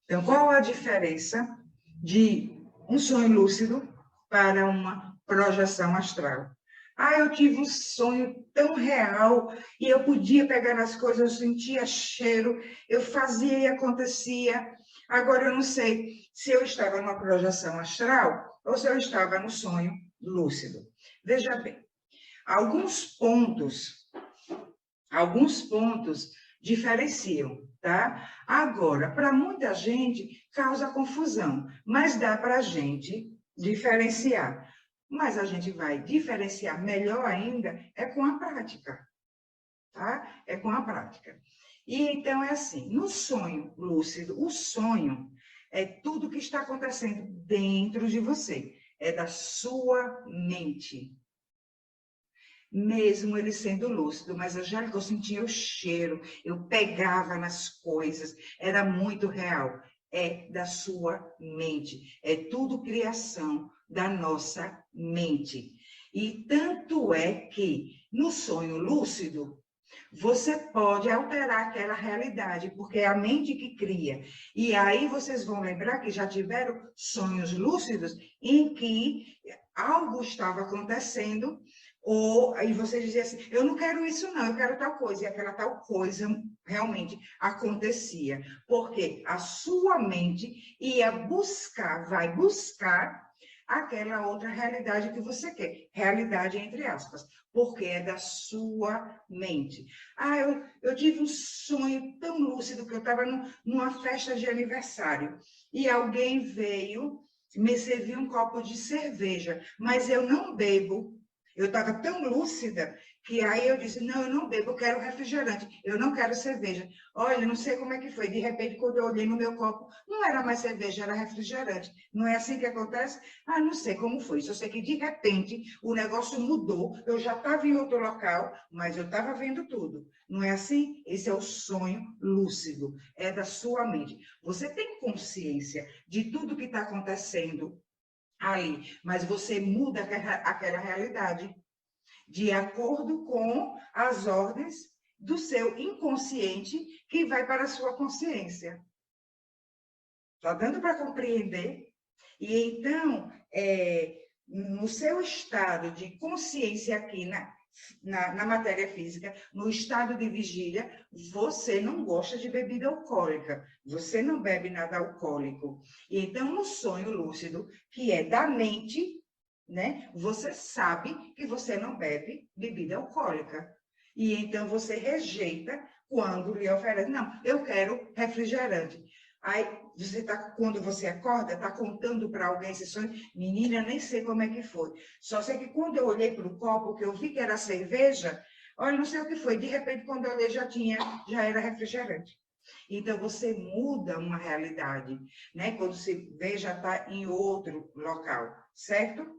Então, qual a diferença de um sonho lúcido para uma projeção astral? Ah, eu tive um sonho tão real e eu podia pegar nas coisas, eu sentia cheiro, eu fazia e acontecia. Agora, eu não sei se eu estava numa projeção astral ou se eu estava no sonho lúcido. Veja bem, alguns pontos diferenciam, tá? Agora, para muita gente, causa confusão, mas dá para a gente diferenciar. Mas a gente vai diferenciar melhor ainda é com a prática, tá? É com a prática. E então é assim, no sonho lúcido, o sonho é tudo que está acontecendo dentro de você, é da sua mente. Mesmo ele sendo lúcido, mas eu sentia o cheiro, eu pegava nas coisas, era muito real. É da sua mente, é tudo criação da nossa mente. E tanto é que no sonho lúcido, você pode alterar aquela realidade, porque é a mente que cria. E aí vocês vão lembrar que já tiveram sonhos lúcidos em que algo estava acontecendo, ou aí você dizia assim, eu não quero isso não, eu quero tal coisa, e aquela tal coisa realmente acontecia, porque a sua mente vai buscar aquela outra realidade que você quer, realidade entre aspas, porque é da sua mente. Ah, eu tive um sonho tão lúcido que eu estava numa festa de aniversário, e alguém veio me servir um copo de cerveja, mas eu não bebo. Eu estava tão lúcida que aí eu disse, não, eu não bebo, eu quero refrigerante, eu não quero cerveja. Olha, não sei como é que foi, de repente, quando eu olhei no meu copo, não era mais cerveja, era refrigerante. Não é assim que acontece? Ah, não sei como foi, só sei que de repente o negócio mudou, eu já estava em outro local, mas eu estava vendo tudo. Não é assim? Esse é o sonho lúcido, é da sua mente. Você tem consciência de tudo que está acontecendo aí, mas você muda aquela realidade de acordo com as ordens do seu inconsciente que vai para a sua consciência. Está dando para compreender? E então, no seu estado de consciência aqui na matéria física, no estado de vigília, você não gosta de bebida alcoólica, você não bebe nada alcoólico. E então, no sonho lúcido, que é da mente, né, você sabe que você não bebe bebida alcoólica. E então você rejeita quando lhe oferece, não, eu quero refrigerante. Aí, quando você acorda, está contando para alguém esse sonho, menina, nem sei como é que foi. Só sei que quando eu olhei para o copo, que eu vi que era cerveja, olha, não sei o que foi. De repente, quando eu olhei, já era refrigerante. Então, você muda uma realidade, né? Quando se vê, já está em outro local, certo?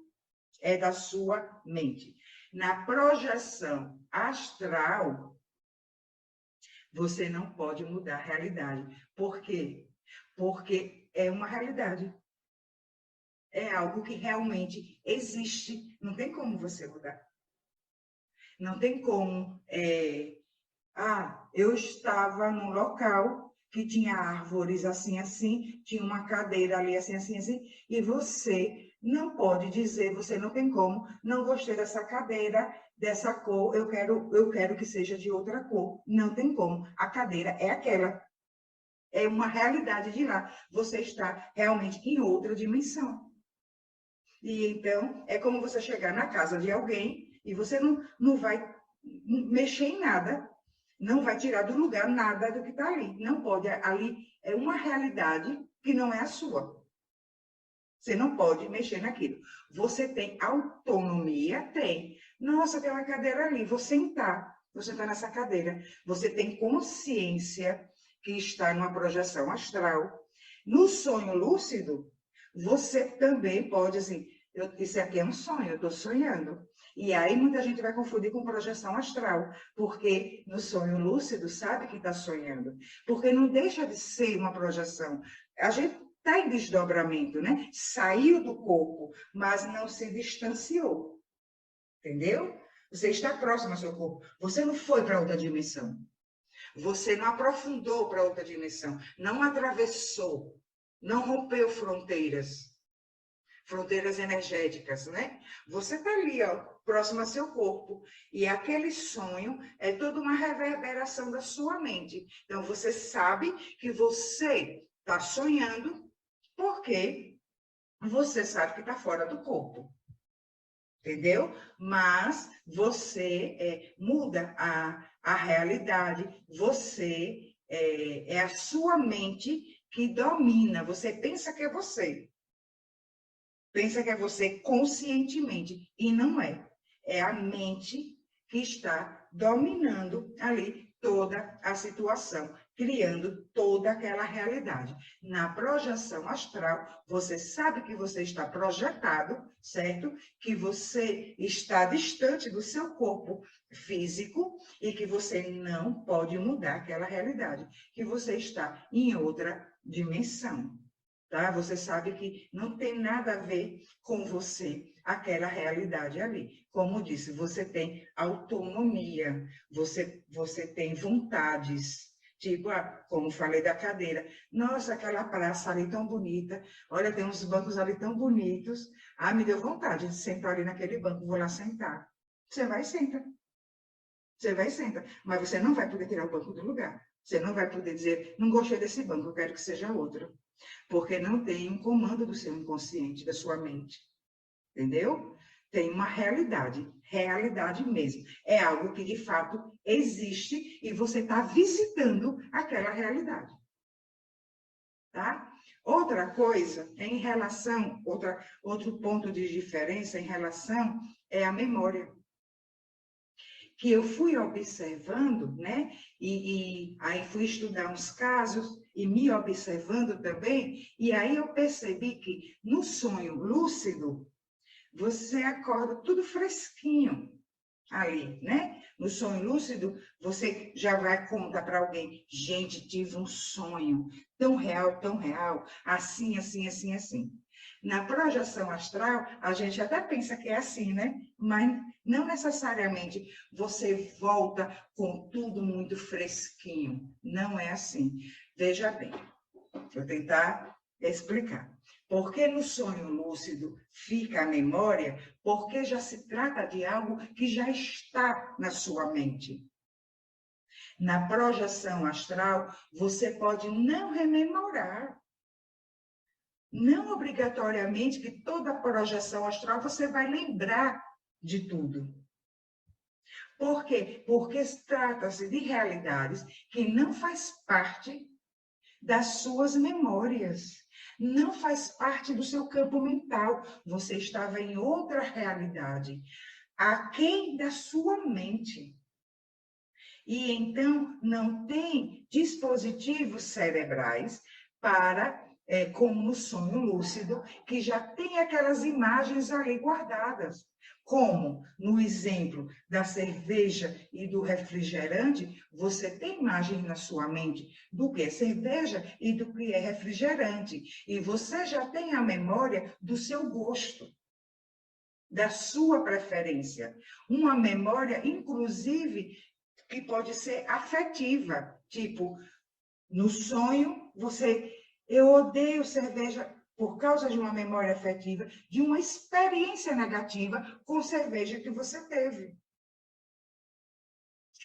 É da sua mente. Na projeção astral, você não pode mudar a realidade. Por quê? Porque é uma realidade. É algo que realmente existe. Não tem como você mudar. Não tem como. Eu estava num local que tinha árvores assim, assim, tinha uma cadeira ali assim, assim, assim, e você não pode dizer, você não tem como, não gostei dessa cadeira, dessa cor, eu quero que seja de outra cor. Não tem como. A cadeira é aquela. É uma realidade de lá. Você está realmente em outra dimensão. E então, é como você chegar na casa de alguém e você não vai mexer em nada, não vai tirar do lugar nada do que está ali. Não pode. Ali é uma realidade que não é a sua. Você não pode mexer naquilo. Você tem autonomia? Tem. Nossa, tem uma cadeira ali, vou sentar. Você está nessa cadeira. Você tem consciência que está numa projeção astral. No sonho lúcido, você também pode, assim, isso aqui é um sonho, eu estou sonhando. E aí muita gente vai confundir com projeção astral, porque no sonho lúcido sabe que está sonhando. Porque não deixa de ser uma projeção. A gente está em desdobramento, né? Saiu do corpo, mas não se distanciou. Entendeu? Você está próximo ao seu corpo. Você não foi para outra dimensão. Você não aprofundou para outra dimensão, não atravessou, não rompeu fronteiras energéticas, né? Você está ali, ó, próximo ao seu corpo, e aquele sonho é toda uma reverberação da sua mente. Então, você sabe que você está sonhando porque você sabe que está fora do corpo. Entendeu? Mas você muda a realidade, você é a sua mente que domina, você pensa que é você. Pensa que é você conscientemente, e não é. É a mente que está dominando ali toda a situação, criando toda aquela realidade. Na projeção astral, você sabe que você está projetado, certo? Que você está distante do seu corpo físico e que você não pode mudar aquela realidade, que você está em outra dimensão. Tá? Você sabe que não tem nada a ver com você, aquela realidade ali. Como disse, você tem autonomia, você tem vontades. Tipo, como falei da cadeira. Nossa, aquela praça ali tão bonita. Olha, tem uns bancos ali tão bonitos. Ah, me deu vontade de sentar ali naquele banco, vou lá sentar. Você vai e senta. Você vai e senta. Mas você não vai poder tirar o banco do lugar. Você não vai poder dizer, não gostei desse banco, eu quero que seja outro. Porque não tem um comando do seu inconsciente, da sua mente. Entendeu? Tem uma realidade, realidade mesmo. É algo que de fato existe e você está visitando aquela realidade. Tá? Outra coisa, em relação, outro ponto de diferença em relação é a memória. Que eu fui observando, né? E aí fui estudar uns casos e me observando também, e aí eu percebi que no sonho lúcido, você acorda tudo fresquinho ali, né? No sonho lúcido, você já vai contar para alguém, gente, tive um sonho tão real, assim, assim, assim, assim. Na projeção astral, a gente até pensa que é assim, né? Mas não necessariamente você volta com tudo muito fresquinho. Não é assim. Veja bem, vou tentar explicar. Porque no sonho lúcido fica a memória, porque já se trata de algo que já está na sua mente. Na projeção astral, você pode não rememorar. Não obrigatoriamente que toda projeção astral você vai lembrar de tudo. Por quê? Porque trata-se de realidades que não faz parte das suas memórias, não faz parte do seu campo mental. Você estava em outra realidade, aquém da sua mente. E então não tem dispositivos cerebrais para, como no sonho lúcido, que já tem aquelas imagens ali guardadas. Como no exemplo da cerveja e do refrigerante, você tem imagem na sua mente do que é cerveja e do que é refrigerante. E você já tem a memória do seu gosto, da sua preferência. Uma memória, inclusive, que pode ser afetiva. Tipo, no sonho, eu odeio cerveja por causa de uma memória afetiva, de uma experiência negativa com cerveja que você teve.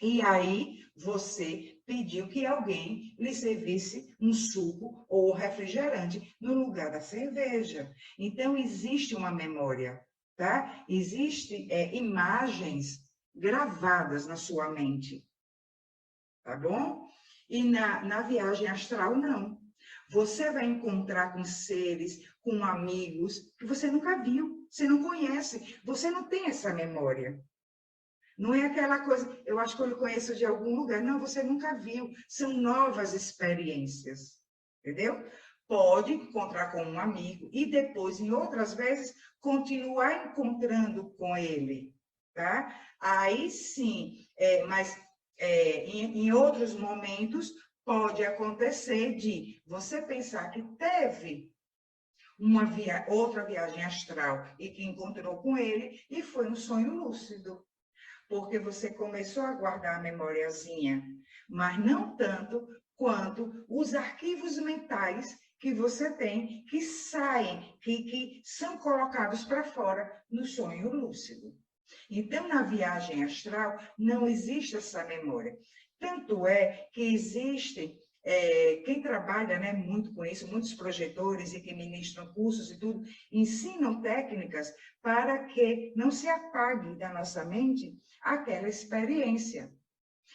E aí você pediu que alguém lhe servisse um suco ou refrigerante no lugar da cerveja. Então, existe uma memória, tá? Existem imagens gravadas na sua mente, tá bom? E na viagem astral, não. Você vai encontrar com seres, com amigos que você nunca viu, você não conhece, você não tem essa memória. Não é aquela coisa, eu acho que eu conheço de algum lugar. Não, você nunca viu. São novas experiências, entendeu? Pode encontrar com um amigo e depois, em outras vezes, continuar encontrando com ele, tá? Aí sim, mas em outros momentos pode acontecer de você pensar que teve outra viagem astral e que encontrou com ele e foi um sonho lúcido. Porque você começou a guardar a memoriazinha. mas não tanto quanto os arquivos mentais que você tem, que saem, que são colocados para fora no sonho lúcido. Então, na viagem astral, não existe essa memória. Tanto é que existe, quem trabalha, né, muito com isso, muitos projetores e que ministram cursos e tudo, ensinam técnicas para que não se apague da nossa mente aquela experiência.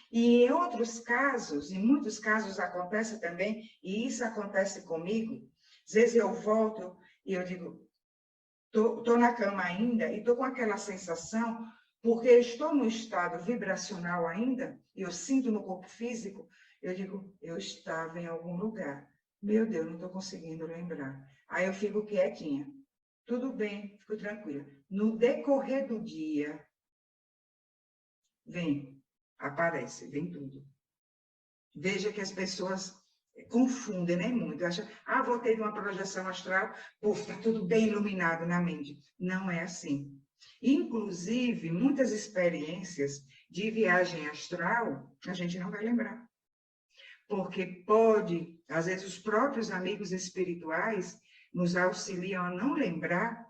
E em outros casos, em muitos casos acontece também, e isso acontece comigo, às vezes eu volto e eu digo, estou na cama ainda e estou com aquela sensação, porque estou no estado vibracional ainda, e eu sinto no corpo físico, eu digo, eu estava em algum lugar. Meu Deus, não estou conseguindo lembrar. Aí eu fico quietinha. Tudo bem, fico tranquila. No decorrer do dia, aparece, vem tudo. Veja que as pessoas confundem, né, muito. Acham, voltei de uma projeção astral, está tudo bem iluminado na mente. Não é assim. Inclusive, muitas experiências de viagem astral, a gente não vai lembrar. Porque pode, às vezes, os próprios amigos espirituais nos auxiliam a não lembrar,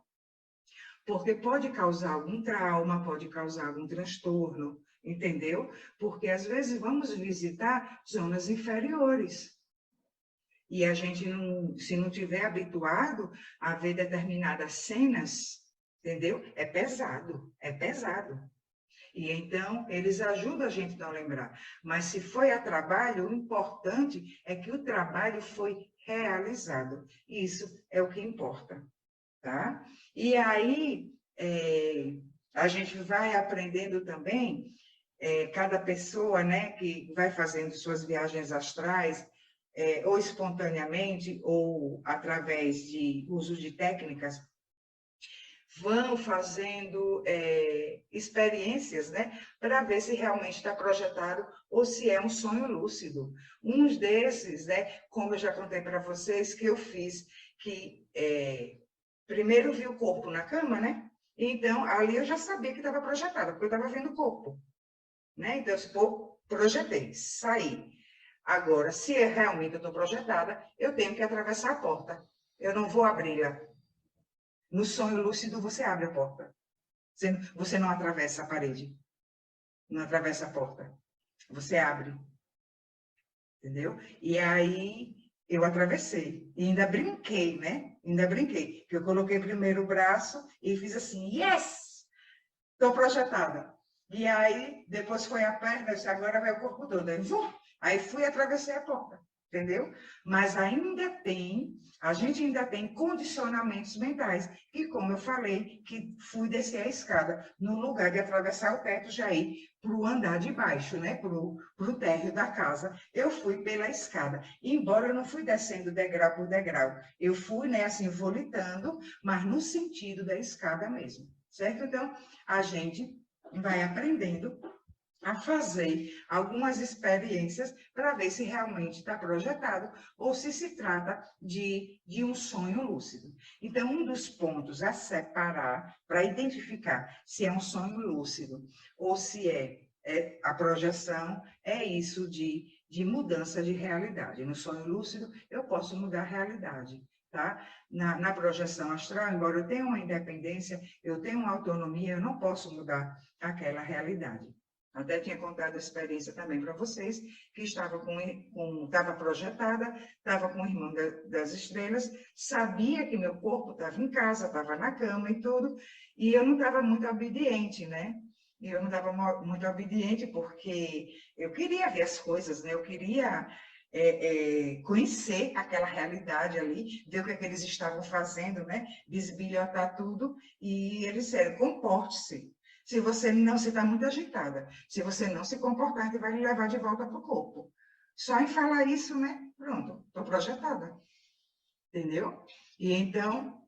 porque pode causar algum trauma, pode causar algum transtorno, entendeu? Porque, às vezes, vamos visitar zonas inferiores. E a gente, se não tiver habituado a ver determinadas cenas, entendeu? É pesado, é pesado. E então, eles ajudam a gente a não lembrar. Mas se foi a trabalho, o importante é que o trabalho foi realizado. Isso é o que importa, tá? E aí, a gente vai aprendendo também, cada pessoa, né, que vai fazendo suas viagens astrais, ou espontaneamente, ou através de uso de técnicas, vão fazendo experiências, né, para ver se realmente está projetado ou se é um sonho lúcido. Um desses, né, como eu já contei para vocês, que eu fiz, que primeiro vi o corpo na cama, né? Então, ali eu já sabia que estava projetada, porque eu estava vendo o corpo, né? Então, eu projetei, saí. Agora, se realmente eu estou projetada, eu tenho que atravessar a porta. Eu não vou abri-la. No sonho lúcido, você abre a porta. Você não atravessa a parede. Não atravessa a porta. Você abre. Entendeu? E aí, eu atravessei. E ainda brinquei, né? Ainda brinquei. Que eu coloquei primeiro o braço e fiz assim, yes! Estou projetada. E aí, depois foi a perna, agora vai o corpo todo. Aí fui e atravessei a porta, entendeu? Mas a gente ainda tem condicionamentos mentais, que como eu falei, que fui descer a escada, no lugar de atravessar o teto, já ir para o andar de baixo, né? Para o térreo da casa, eu fui pela escada. Embora eu não fui descendo degrau por degrau, eu fui, né, assim, volitando, mas no sentido da escada mesmo, certo? Então, a gente vai aprendendo a fazer algumas experiências para ver se realmente está projetado ou se trata de um sonho lúcido. Então, um dos pontos a separar para identificar se é um sonho lúcido ou se é a projeção é isso de mudança de realidade. No sonho lúcido, eu posso mudar a realidade. Tá? Na projeção astral, embora eu tenha uma independência, eu tenho uma autonomia, eu não posso mudar aquela realidade. Até tinha contado a experiência também para vocês, que estava projetada, estava com o irmão das estrelas, sabia que meu corpo estava em casa, estava na cama e tudo, e eu não estava muito obediente, né? Eu não estava muito obediente porque eu queria ver as coisas, né? Eu queria conhecer aquela realidade ali, ver o que eles estavam fazendo, né? Bisbilhotar tudo, e eles disseram, comporte-se. Se você está muito agitada, se você não se comportar, a gente vai lhe levar de volta para o corpo. Só em falar isso, né? Pronto, estou projetada. Entendeu? E então,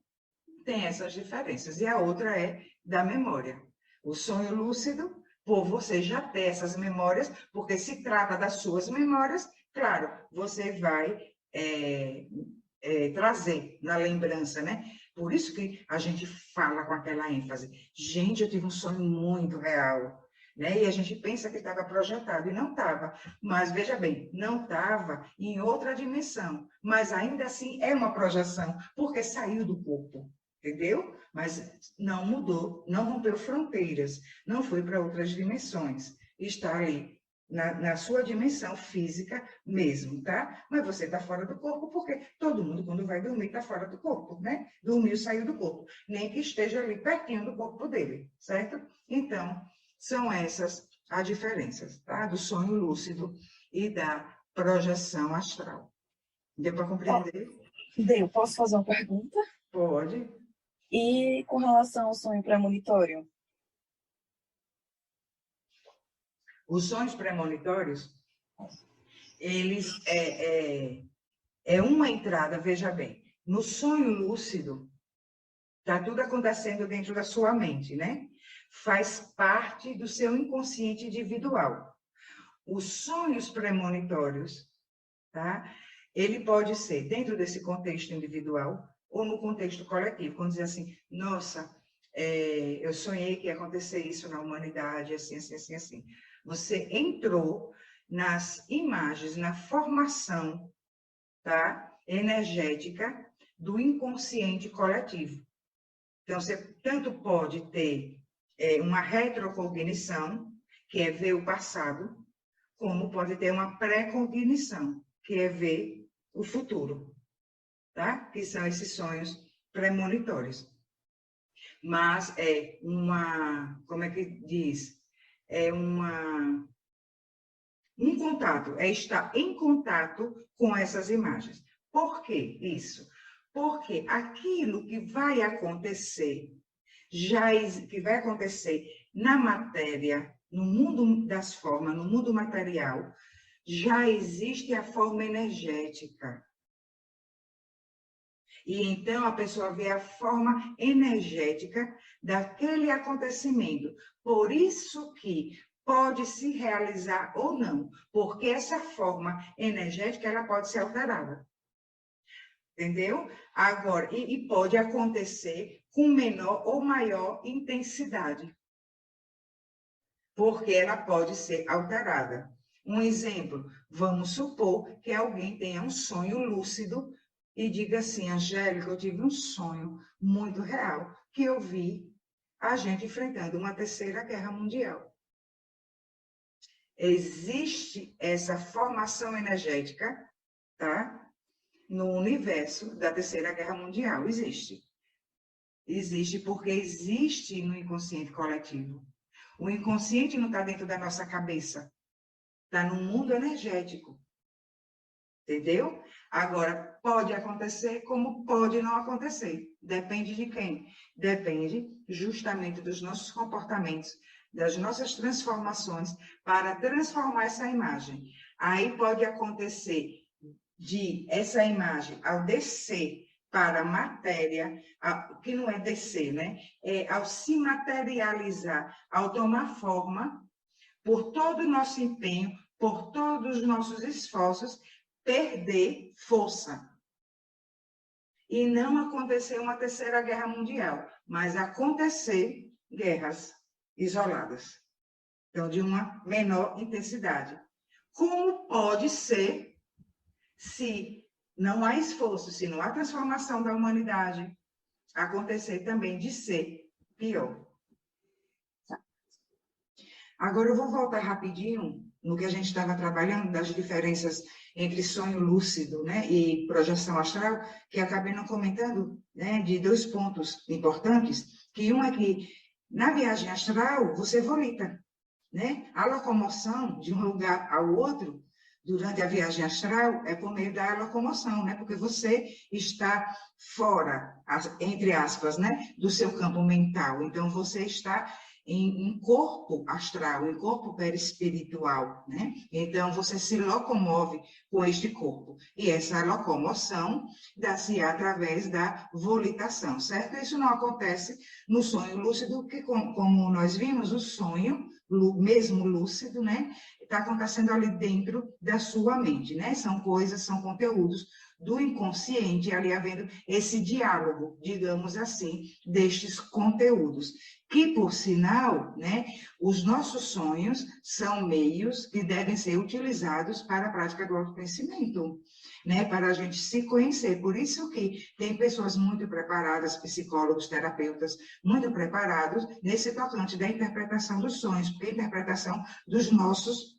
tem essas diferenças. E a outra é da memória. O sonho lúcido, por você já ter essas memórias, porque se trata das suas memórias, claro, você vai trazer na lembrança, né? Por isso que a gente fala com aquela ênfase. Gente, eu tive um sonho muito real. né? E a gente pensa que estava projetado, e não estava. Mas, veja bem, não estava em outra dimensão, mas ainda assim é uma projeção, porque saiu do corpo, entendeu? Mas não mudou, não rompeu fronteiras, não foi para outras dimensões. Está ali na sua dimensão física mesmo, tá? Mas você está fora do corpo, porque todo mundo, quando vai dormir, está fora do corpo, né? Dormiu, saiu do corpo. Nem que esteja ali pertinho do corpo dele, certo? Então, são essas as diferenças, tá? Do sonho lúcido e da projeção astral. Deu para compreender? Deu. Posso fazer uma pergunta? Pode. E com relação ao sonho premonitório? Os sonhos premonitórios, eles é uma entrada, veja bem, no sonho lúcido, está tudo acontecendo dentro da sua mente, né? Faz parte do seu inconsciente individual. Os sonhos premonitórios, tá? Ele pode ser dentro desse contexto individual ou no contexto coletivo, quando diz assim, nossa, eu sonhei que ia acontecer isso na humanidade, assim, assim, assim, assim. Você entrou nas imagens, na formação, tá? Energética do inconsciente coletivo. Então, você tanto pode ter uma retrocognição, que é ver o passado, como pode ter uma pré-cognição, que é ver o futuro, tá? Que são esses sonhos premonitórios. Mas é uma, como é que diz? É um contato, é estar em contato com essas imagens. Por que isso? Porque aquilo que vai acontecer, que vai acontecer na matéria, no mundo das formas, no mundo material, já existe a forma energética. E então a pessoa vê a forma energética daquele acontecimento. Por isso que pode se realizar ou não, porque essa forma energética ela pode ser alterada. Entendeu? Agora, e pode acontecer com menor ou maior intensidade, porque ela pode ser alterada. Um exemplo, vamos supor que alguém tenha um sonho lúcido e diga assim, Angélica, eu tive um sonho muito real, que eu vi a gente enfrentando uma terceira guerra mundial. Existe essa formação energética, tá? No universo da terceira guerra mundial, existe. Existe porque existe no inconsciente coletivo. O inconsciente não está dentro da nossa cabeça, está no mundo energético. Entendeu? Agora, pode acontecer como pode não acontecer. Depende de quem? Depende justamente dos nossos comportamentos, das nossas transformações, para transformar essa imagem. Aí pode acontecer de essa imagem, ao descer para a matéria, que não é descer, né? Ao se materializar, ao tomar forma, por todo o nosso empenho, por todos os nossos esforços, perder força. E não acontecer uma terceira guerra mundial, mas acontecer guerras isoladas. Então, de uma menor intensidade. Como pode ser se não há esforço, se não há transformação da humanidade, acontecer também de ser pior. Agora eu vou voltar rapidinho no que a gente estava trabalhando, das diferenças entre sonho lúcido, né, e projeção astral, que acabei não comentando, né, de dois pontos importantes, que um é que na viagem astral você volita, né? A locomoção de um lugar ao outro durante a viagem astral é por meio da locomoção, né? Porque você está fora, entre aspas, né, do seu campo mental. Então você está em corpo astral, em corpo perispiritual, né? Então você se locomove com este corpo. E essa locomoção dá-se através da volitação, certo? Isso não acontece no sonho lúcido, que como nós vimos, o sonho, mesmo lúcido, né? Está acontecendo ali dentro da sua mente, né? São coisas, são conteúdos do inconsciente, ali havendo esse diálogo, digamos assim, destes conteúdos. Que, por sinal, né, os nossos sonhos são meios que devem ser utilizados para a prática do autoconhecimento, né, para a gente se conhecer. Por isso que tem pessoas muito preparadas, psicólogos, terapeutas, muito preparados nesse tocante da interpretação dos sonhos, porque a interpretação dos nossos,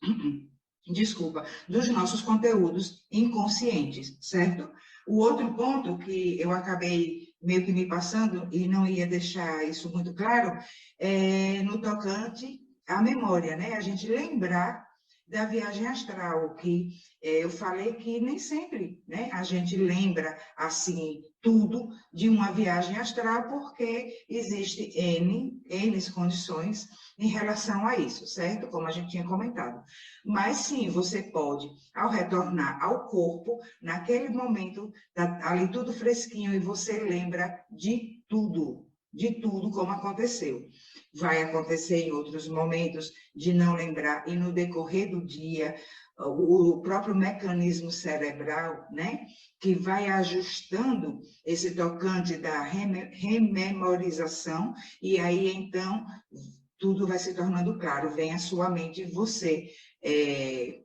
dos nossos conteúdos inconscientes, certo? O outro ponto que eu acabei meio que me passando e não ia deixar isso muito claro, é no tocante à memória, né? A gente lembrar da viagem astral, que eu falei que nem sempre, né, a gente lembra assim tudo de uma viagem astral, porque existe N condições em relação a isso, certo? Como a gente tinha comentado. Mas sim, você pode, ao retornar ao corpo, naquele momento, ali tudo fresquinho, e você lembra de tudo como aconteceu. Vai acontecer em outros momentos de não lembrar, e no decorrer do dia, o próprio mecanismo cerebral, né, que vai ajustando esse tocante da rememorização, e aí, então, tudo vai se tornando claro, vem à sua mente, você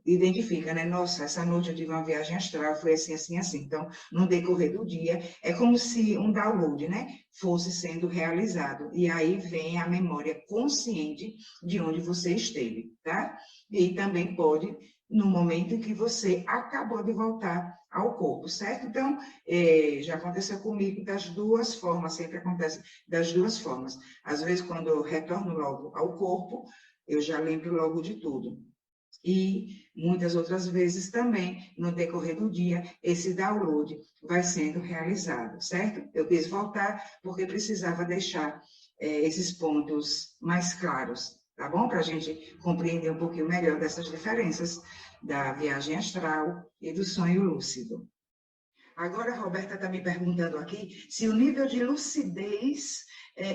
identifica, né? Nossa, essa noite eu tive uma viagem astral, foi assim, assim, assim. Então, no decorrer do dia, é como se um download, né, fosse sendo realizado. E aí vem a memória consciente de onde você esteve, tá? E também pode, no momento em que você acabou de voltar ao corpo, certo? Então, já aconteceu comigo das duas formas, sempre acontece das duas formas. Às vezes, quando eu retorno logo ao corpo, eu já lembro logo de tudo. E muitas outras vezes também, no decorrer do dia, esse download vai sendo realizado, certo? Eu quis voltar porque precisava deixar esses pontos mais claros, tá bom? Para a gente compreender um pouquinho melhor dessas diferenças da viagem astral e do sonho lúcido. Agora, a Roberta está me perguntando aqui se o nível de lucidez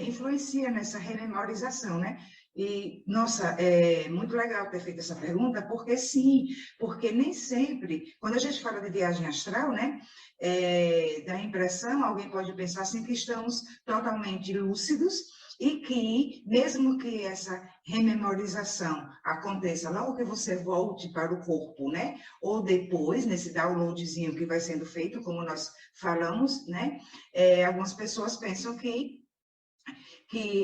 influencia nessa rememorização, né? E, nossa, é muito legal ter feito essa pergunta, porque sim, porque nem sempre, quando a gente fala de viagem astral, né, dá a impressão, alguém pode pensar assim, que estamos totalmente lúcidos, e que, mesmo que essa rememorização aconteça logo que você volte para o corpo, né, ou depois, nesse downloadzinho que vai sendo feito, como nós falamos, né, algumas pessoas pensam que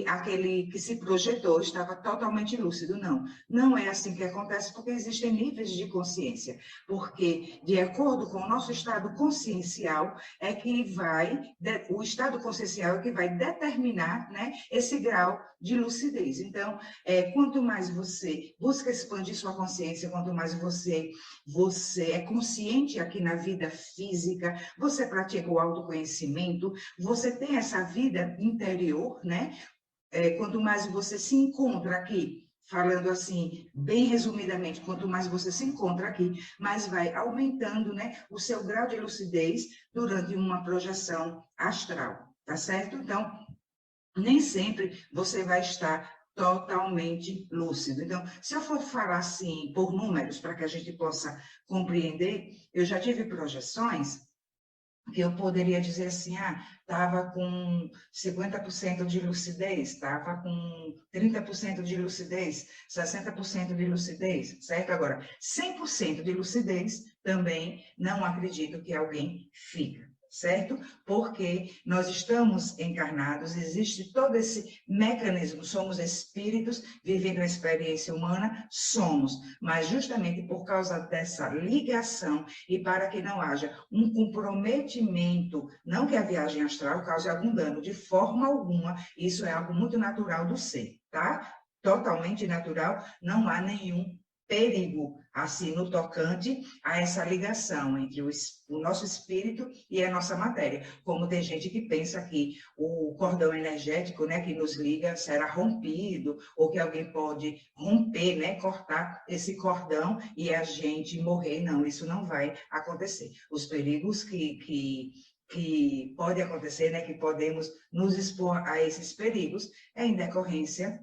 aquele que se projetou estava totalmente lúcido. Não, não é assim que acontece, porque existem níveis de consciência, porque de acordo com o nosso estado consciencial é que o estado consciencial é que vai determinar, né, esse grau de lucidez. Então, quanto mais você busca expandir sua consciência, quanto mais você é consciente aqui na vida física, você pratica o autoconhecimento, você tem essa vida interior, né? Quanto mais você se encontra aqui, falando assim, bem resumidamente, quanto mais você se encontra aqui, mais vai aumentando, né, o seu grau de lucidez durante uma projeção astral, tá certo? Então, nem sempre você vai estar totalmente lúcido. Então, se eu for falar assim, por números, para que a gente possa compreender, eu já tive projeções que eu poderia dizer assim, estava com 50% de lucidez, estava com 30% de lucidez, 60% de lucidez, certo? Agora, 100% de lucidez também não acredito que alguém fica, certo? Porque nós estamos encarnados, existe todo esse mecanismo, somos espíritos vivendo uma experiência humana, somos, mas justamente por causa dessa ligação e para que não haja um comprometimento, não que a viagem astral cause algum dano, de forma alguma, isso é algo muito natural do ser, tá? Totalmente natural, não há nenhum perigo, assim, no tocante a essa ligação entre o nosso espírito e a nossa matéria. Como tem gente que pensa que o cordão energético, né, que nos liga será rompido, ou que alguém pode romper, né, cortar esse cordão e a gente morrer. Não, isso não vai acontecer. Os perigos que pode acontecer, né, que podemos nos expor a esses perigos, é em decorrência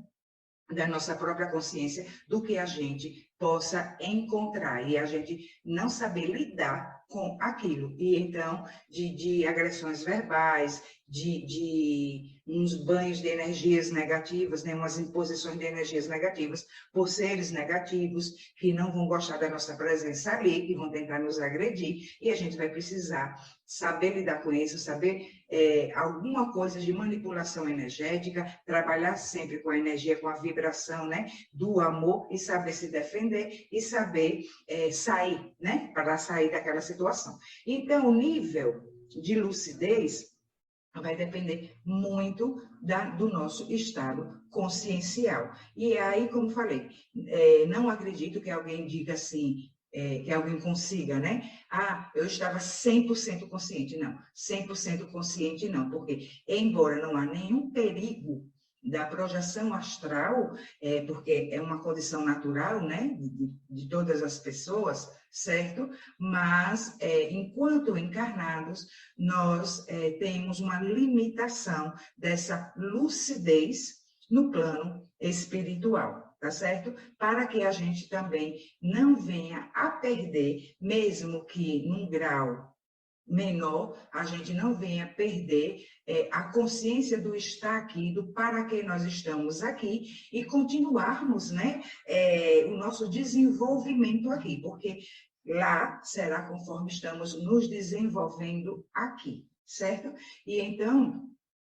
da nossa própria consciência, do que a gente possa encontrar, e a gente não saber lidar com aquilo. E então, de agressões verbais, de uns banhos de energias negativas, né, umas imposições de energias negativas por seres negativos que não vão gostar da nossa presença ali, que vão tentar nos agredir, e a gente vai precisar saber lidar com isso, saber alguma coisa de manipulação energética, trabalhar sempre com a energia, com a vibração, né, do amor, e saber se defender e saber sair, né, para sair daquela situação. Então, o nível de lucidez vai depender muito do nosso estado consciencial. E aí, como falei, não acredito que alguém diga assim, que alguém consiga, né? Ah, eu estava 100% consciente. Não, 100% consciente não, porque embora não há nenhum perigo da projeção astral, porque é uma condição natural, né, de todas as pessoas, certo? Mas, enquanto encarnados, nós temos uma limitação dessa lucidez no plano espiritual, tá certo? Para que a gente também não venha a perder, mesmo que num grau menor, a gente não venha perder a consciência do estar aqui, do para que nós estamos aqui, e continuarmos, né, o nosso desenvolvimento aqui, porque lá será conforme estamos nos desenvolvendo aqui, certo? E então,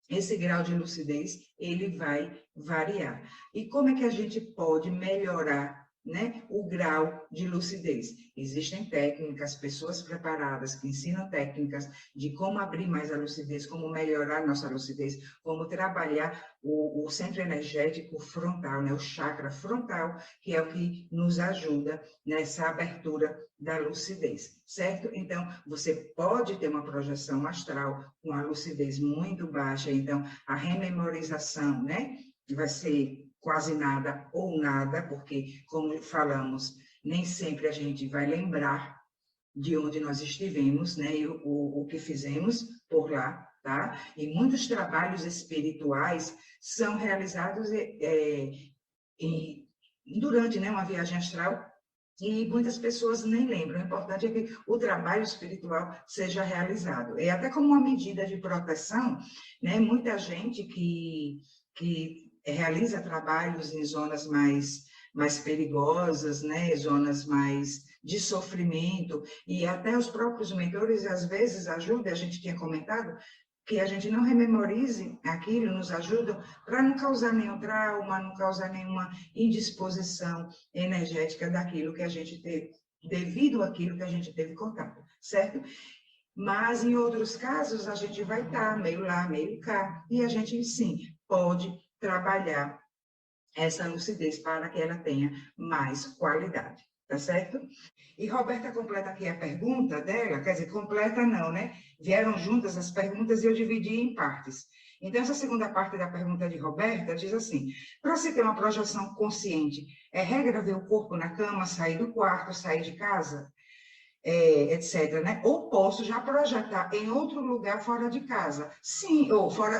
esse grau de lucidez, ele vai variar. E como é que a gente pode melhorar, né, o grau de lucidez? Existem técnicas, pessoas preparadas que ensinam técnicas de como abrir mais a lucidez, como melhorar nossa lucidez, como trabalhar o centro energético frontal, né, o chakra frontal, que é o que nos ajuda nessa abertura da lucidez, certo? Então, você pode ter uma projeção astral com a lucidez muito baixa, então a rememorização, né, vai ser quase nada ou nada, porque, como falamos, nem sempre a gente vai lembrar de onde nós estivemos, né, e o que fizemos por lá, tá? E muitos trabalhos espirituais são realizados durante, né, uma viagem astral, e muitas pessoas nem lembram. O importante é que o trabalho espiritual seja realizado. E até como uma medida de proteção, né, muita gente que realiza trabalhos em zonas mais perigosas, né, zonas mais de sofrimento, e até os próprios mentores, às vezes, ajudam, a gente tinha comentado, que a gente não rememorize aquilo, nos ajudam para não causar nenhum trauma, não causar nenhuma indisposição energética daquilo que a gente teve, devido àquilo que a gente teve contato, certo? Mas, em outros casos, a gente vai estar meio lá, meio cá, e a gente, sim, pode trabalhar essa lucidez para que ela tenha mais qualidade, tá certo? E Roberta completa aqui a pergunta dela, quer dizer, completa não, né? Vieram juntas as perguntas e eu dividi em partes. Então, essa segunda parte da pergunta de Roberta diz assim: para se ter uma projeção consciente, é regra ver o corpo na cama, sair do quarto, sair de casa? Etc, né? Ou posso já projetar em outro lugar fora de casa. Sim, ou fora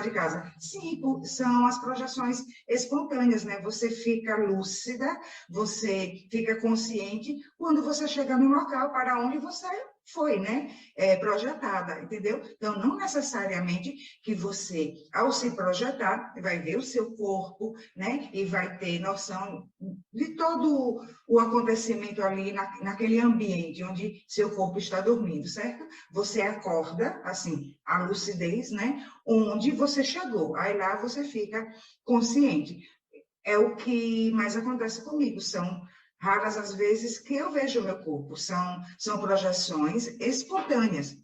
de casa. Sim, são as projeções espontâneas, né? Você fica lúcida, você fica consciente quando você chega no local para onde você foi, né? Projetada, entendeu? Então, não necessariamente que você, ao se projetar, vai ver o seu corpo, né? E vai ter noção de todo o acontecimento ali naquele ambiente onde seu corpo está dormindo, certo? Você acorda, assim, a lucidez, né? Onde você chegou. Aí lá você fica consciente. É o que mais acontece comigo. São raras as vezes que eu vejo o meu corpo. São projeções espontâneas.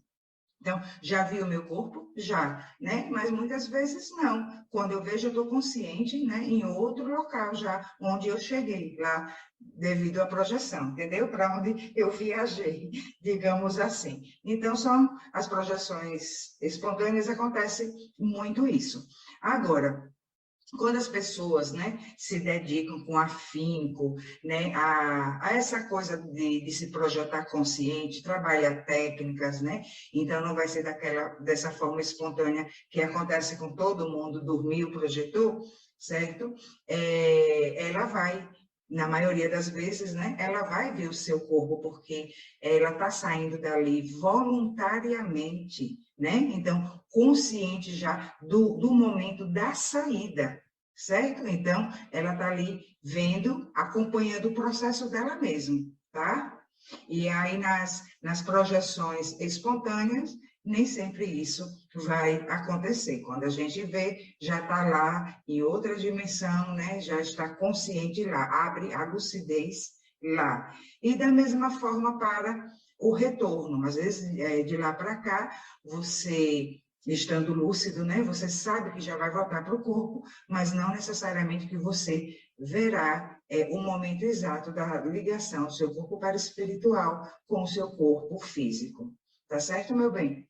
Então, já vi o meu corpo? Já, né? Mas muitas vezes não. Quando eu vejo, eu estou consciente, né? Em outro local já, onde eu cheguei, lá, devido à projeção, entendeu? Para onde eu viajei, digamos assim. Então, são as projeções espontâneas, acontece muito isso. Agora, quando as pessoas, né, se dedicam com afinco, né, a essa coisa de se projetar consciente, trabalhar técnicas, né, então não vai ser dessa forma espontânea que acontece com todo mundo, dormiu, projetou, certo? Ela vai na maioria das vezes, né, ela vai ver o seu corpo, porque ela está saindo dali voluntariamente, né? Então, consciente já do momento da saída, certo? Então, ela está ali vendo, acompanhando o processo dela mesma, tá? E aí, nas projeções espontâneas, nem sempre isso vai acontecer. Quando a gente vê, já está lá em outra dimensão, né? Já está consciente lá, abre a lucidez lá. E da mesma forma para o retorno. Às vezes, de lá para cá, você, estando lúcido, né? Você sabe que já vai voltar para o corpo, mas não necessariamente que você verá o momento exato da ligação do seu corpo para espiritual com o seu corpo físico. Tá certo, meu bem?